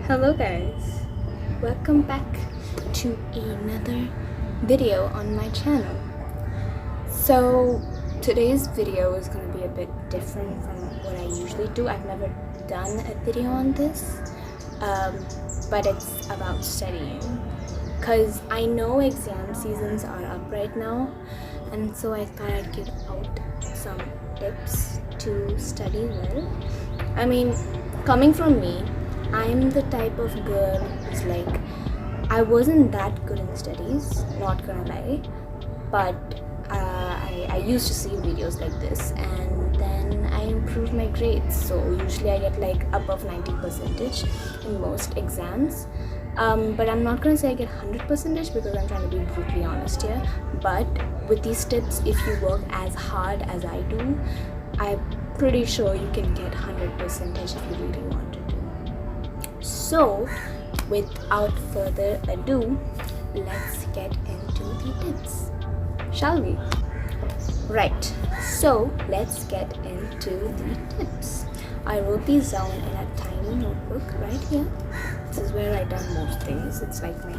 Hello guys, welcome back to another video on my channel. So today's video is going to be a bit different from what I usually do. I've never done a video on this, but it's about studying because I know exam seasons are up right now, and so I thought I'd give out some tips to study well. I mean, coming from me, I'm the type of girl who's like, I wasn't that good in studies, not gonna lie, but I used to see videos like this and then I improved my grades. So usually I get like above 90% in most exams, but I'm not gonna say I get 100% because I'm trying to be brutally honest here. But with these tips, if you work as hard as I do, I'm pretty sure you can get 100% if you really want to. So, without further ado, let's get into the tips, shall we? Right, so let's get into the tips. I wrote these down in a tiny notebook right here. This is where I done most things. It's like my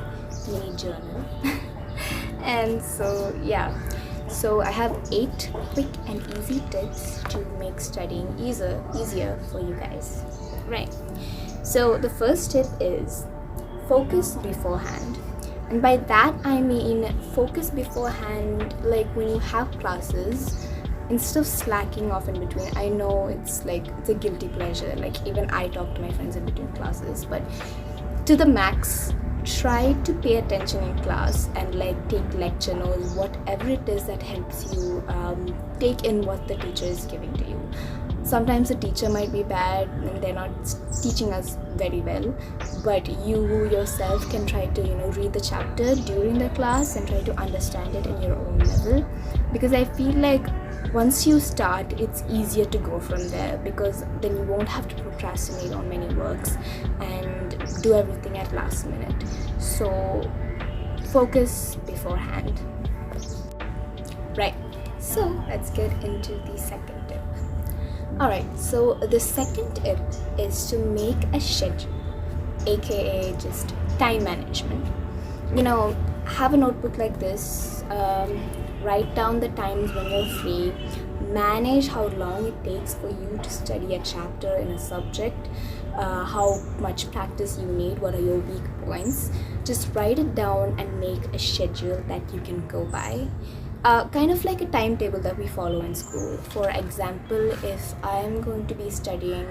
mini journal. And so, yeah. So I have 8 quick and easy tips to make studying easier for you guys. Right. So the first tip is focus beforehand. And by that I mean focus beforehand, like when you have classes, instead of slacking off in between. I know it's a guilty pleasure, like even I talk to my friends in between classes, but to the max, try to pay attention in class and take lecture notes, whatever it is that helps you take in what the teacher is giving to you. Sometimes the teacher might be bad and they're not teaching us very well, but you yourself can try to read the chapter during the class and try to understand it in your own level, because I feel like once you start, it's easier to go from there, because then you won't have to procrastinate on many works and do everything at last minute. So focus beforehand. Right, so let's get into the second tip. Alright, so the second tip is to make a schedule, aka just time management. Have a notebook like this, write down the times when you're free, manage how long it takes for you to study a chapter in a subject, how much practice you need, what are your weak points. Just write it down and make a schedule that you can go by. Kind of like a timetable that we follow in school. For example, if I'm going to be studying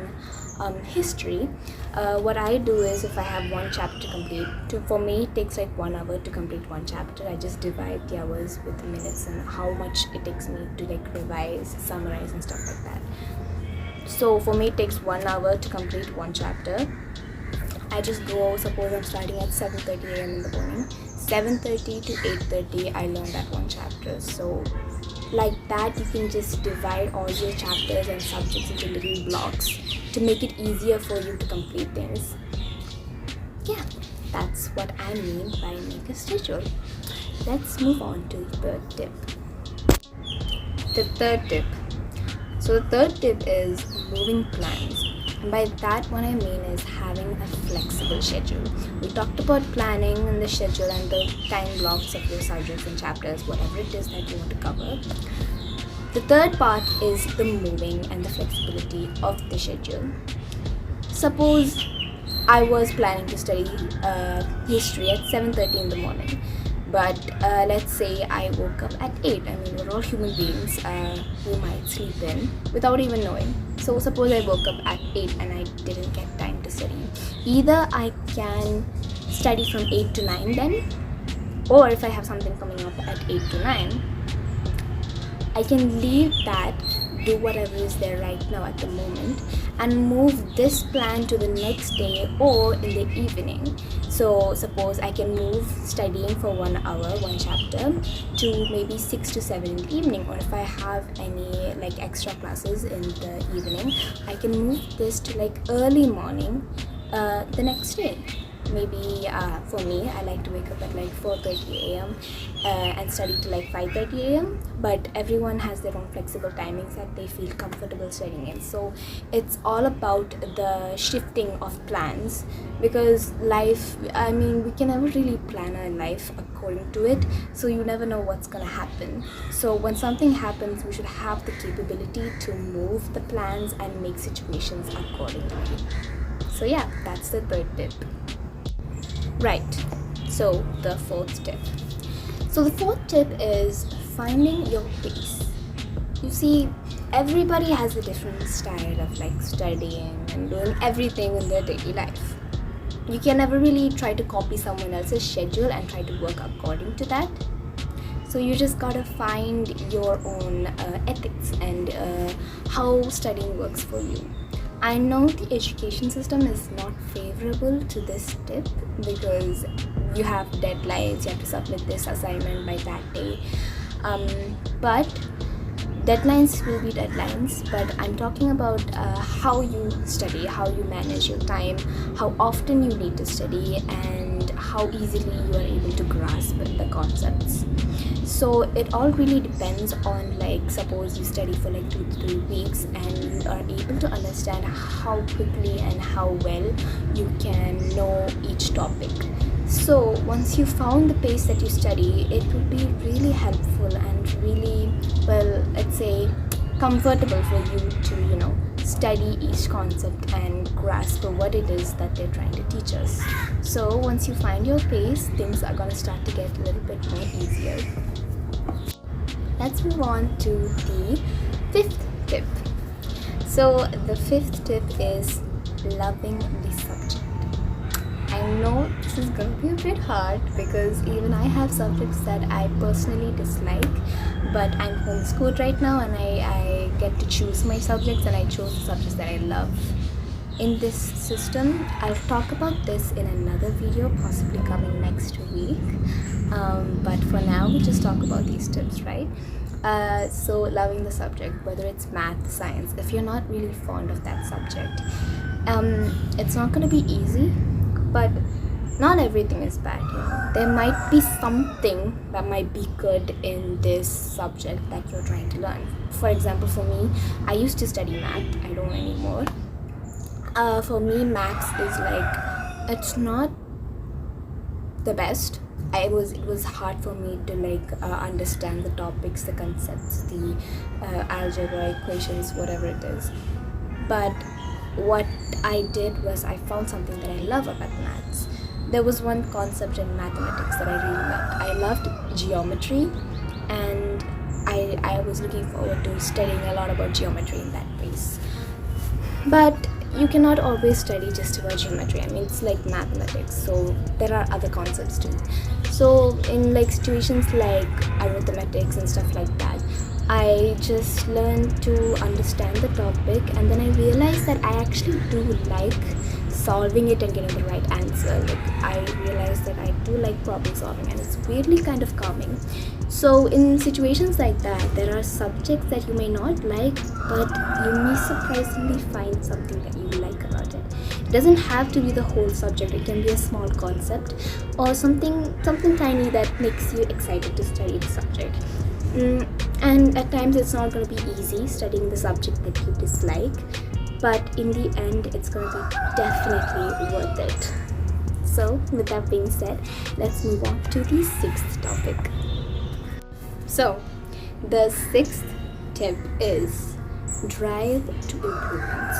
history, what I do is, if I have one chapter to complete, for me it takes like 1 hour to complete one chapter. I just divide the hours with the minutes and how much it takes me to revise, summarize and stuff like that. So for me it takes 1 hour to complete one chapter. I just go, suppose I'm starting at 7:30 a.m. in the morning, 7:30 to 8:30 I learned that one chapter. So like that, you can just divide all your chapters and subjects into little blocks to make it easier for you to complete things. Yeah, that's what I mean by make a schedule. Let's move on to the third tip. The third tip. So the third tip is moving plans. And by that, what I mean is having a flexible schedule. We talked about planning and the schedule and the time blocks of your subjects and chapters, whatever it is that you want to cover. The third part is the moving and the flexibility of the schedule. Suppose I was planning to study history at 7:30 in the morning, but let's say I woke up at 8. I mean, we're all human beings who might sleep in without even knowing. So suppose I woke up at 8 and I didn't get time to study. Either I can study from 8 to 9 then, or if I have something coming up at 8 to 9, I can leave that, do whatever is there right now at the moment, and move this plan to the next day or in the evening. So suppose I can move studying for 1 hour, one chapter, to maybe 6 to 7 in the evening, or if I have any extra classes in the evening, I can move this to early morning the next day. maybe for me, I like to wake up at like 4:30 a.m. And study till like 5:30 a.m. But everyone has their own flexible timings that they feel comfortable studying in. So it's all about the shifting of plans, because life, I mean, we can never really plan our life according to it, so you never know what's gonna happen. So when something happens, we should have the capability to move the plans and make situations accordingly. So yeah, that's the third tip. Right, so the fourth tip. So the fourth tip is finding your pace. You see, everybody has a different style of like studying and doing everything in their daily life. You can never really try to copy someone else's schedule and try to work according to that. So you just gotta find your own ethics and how studying works for you. I know the education system is not favorable to this tip, because you have deadlines, you have to submit this assignment by that day. But deadlines will be deadlines, but I'm talking about how you study, how you manage your time, how often you need to study, and how easily you are able to grasp the concepts. So it all really depends on, like, suppose you study for like 2 to 3 weeks and you are able to understand how quickly and how well you can know each topic. So once you found the pace that you study, it would be really helpful and really, well, let's say, comfortable for you to, study each concept and grasp what it is that they're trying to teach us. So once you find your pace, things are going to start to get a little bit more easier. Let's move on to the fifth tip. So the fifth tip is loving the subject. I know this is going to be a bit hard, because even I have subjects that I personally dislike, but I'm homeschooled right now and I get to choose my subjects, and I chose the subjects that I love. In this system, I'll talk about this in another video, possibly coming next week, but for now we just talk about these tips, right? So loving the subject, whether it's math, science, if you're not really fond of that subject, it's not going to be easy, but not everything is bad. There might be something that might be good in this subject that you're trying to learn. For example, for me, I used to study math. I don't anymore. For me, maths is like, it's not the best. It was hard for me to understand the topics, the concepts, the algebra, equations, whatever it is. But what I did was I found something that I love about maths. There was one concept in mathematics that I really loved. I loved geometry, and I was looking forward to studying a lot about geometry in that place. But you cannot always study just about geometry. I mean, it's like mathematics, so there are other concepts too. So in like situations like arithmetics and stuff like that, I just learned to understand the topic, and then I realized that I actually do like solving it and getting the right answer. Like, I realized that I do like problem solving, and it's weirdly kind of calming. So in situations like that, there are subjects that you may not like, but you may surprisingly find something that you like about it. It doesn't have to be the whole subject. It can be a small concept or something tiny that makes you excited to study the subject. And at times it's not going to be easy studying the subject that you dislike, but in the end it's going to be definitely worth it. So with that being said, let's move on to the sixth topic. So the sixth tip is drive to improvements.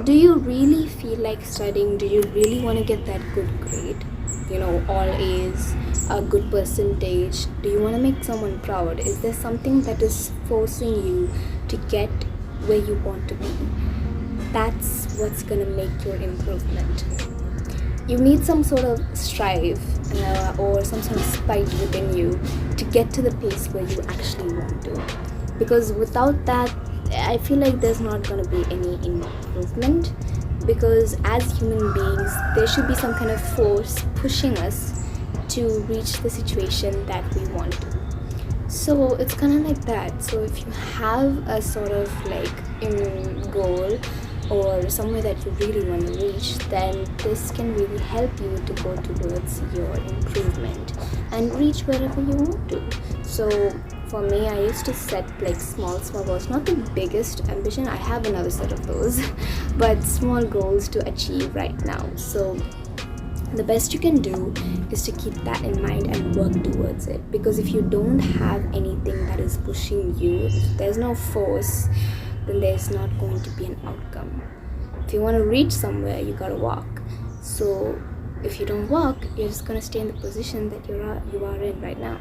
Do you really feel like studying? Do you really want to get that good grade? All A's, a good percentage? Do you want to make someone proud? Is there something that is forcing you to get where you want to be? That's what's gonna make your improvement. You need some sort of strive or some sort of spite within you to get to the place where you actually want to. Because without that, I feel like there's not gonna be any improvement. Because as human beings, there should be some kind of force pushing us to reach the situation that we want to. So it's kind of like that. So if you have a sort of like goal, or somewhere that you really want to reach, then this can really help you to go towards your improvement and reach wherever you want to. So for me, I used to set like small goals, not the biggest ambition, I have another set of those but small goals to achieve right now. So the best you can do is to keep that in mind and work towards it, because if you don't have anything that is pushing you, if there's no force, then there's not going to be an outcome. If you want to reach somewhere, you gotta walk. So if you don't walk, you're just gonna stay in the position that you are in right now.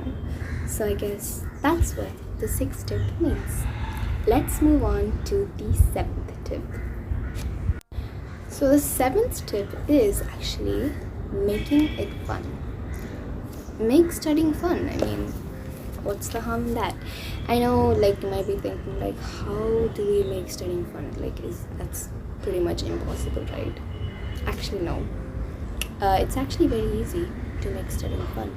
So I guess that's what the 6th tip means. Let's move on to the 7th tip. So the 7th tip is actually making it fun. Make studying fun. I mean, what's the harm in that? I know, like, you might be thinking, like, how do we make studying fun? Like, that's pretty much impossible, right? Actually, no. It's actually very easy to make studying fun.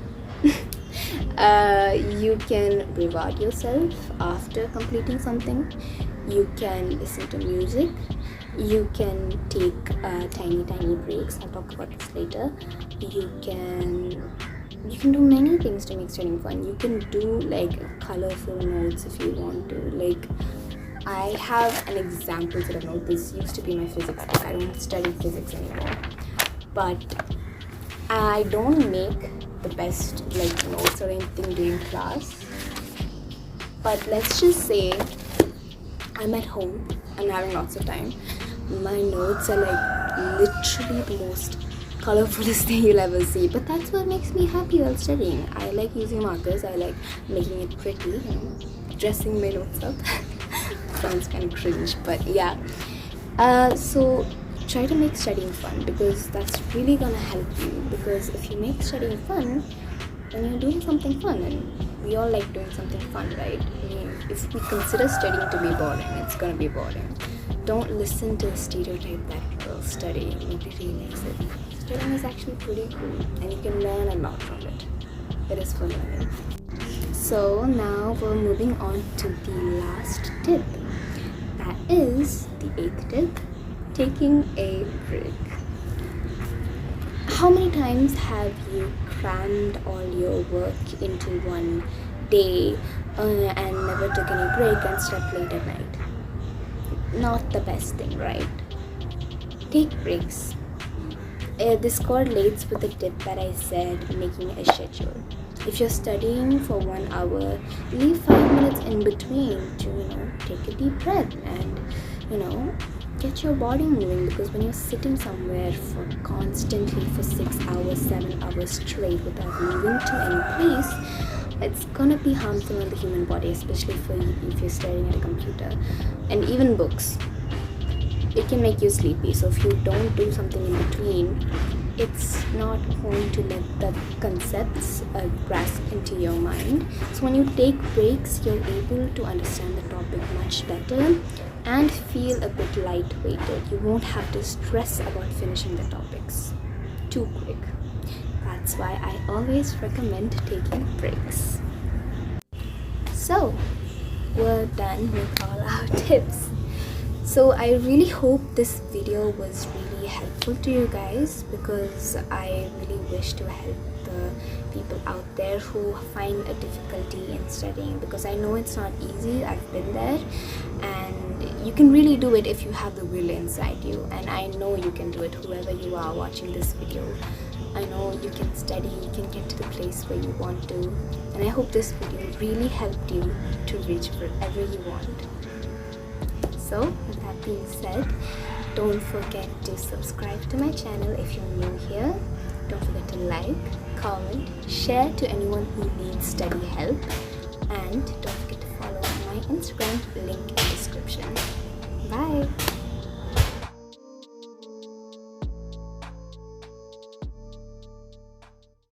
You can reward yourself after completing something. You can listen to music. You can take tiny breaks. I'll talk about this later. You can do many things to make studying fun. You can do like colorful notes if you want to. Like, I have an example set of notes. This used to be my physics book. I don't study physics anymore, but I don't make the best like notes or anything during class. But let's just say I'm at home and having lots of time. My notes are like literally the most colorfulest thing you'll ever see, but that's what makes me happy while studying. I like using markers. I like making it pretty, you know, dressing my notes up. Sounds kind of cringe, but yeah. So try to make studying fun, because that's really gonna help you. Because if you make studying fun, then you're doing something fun, and we all like doing something fun, right? I mean, if we consider studying to be boring, it's gonna be boring. Don't listen to the stereotype that studying really makes it. Studying is actually pretty cool, and you can learn a lot from it. It is fun learning. So now we're moving on to the last tip. That is the 8th tip, taking a break. How many times have you crammed all your work into one day and never took any break and slept late at night? Not the best thing, right? Take breaks. This correlates with the tip that I said, making a schedule. If you're studying for 1 hour, leave 5 minutes in between to, take a deep breath and, get your body moving. Because when you're sitting somewhere for constantly for 6 hours, 7 hours straight without moving to any place, it's gonna be harmful on the human body, especially for you if you're staring at a computer. And even books, it can make you sleepy. So if you don't do something in between, it's not going to let the concepts grasp into your mind. So when you take breaks, you're able to understand the topic much better and feel a bit light-weighted. You won't have to stress about finishing the topics too quick. That's why I always recommend taking breaks. So we're done with all our tips. So I really hope this video was really helpful to you guys, because I really wish to help the people out there who find a difficulty in studying, because I know it's not easy. I've been there, and you can really do it if you have the will inside you. And I know you can do it, whoever you are watching this video. I know you can study, you can get to the place where you want to, and I hope this video really helped you to reach wherever you want. So with that being said, don't forget to subscribe to my channel if you're new here. Don't forget to like, comment, share to anyone who needs study help, and don't forget to follow my Instagram, link in the description. Bye!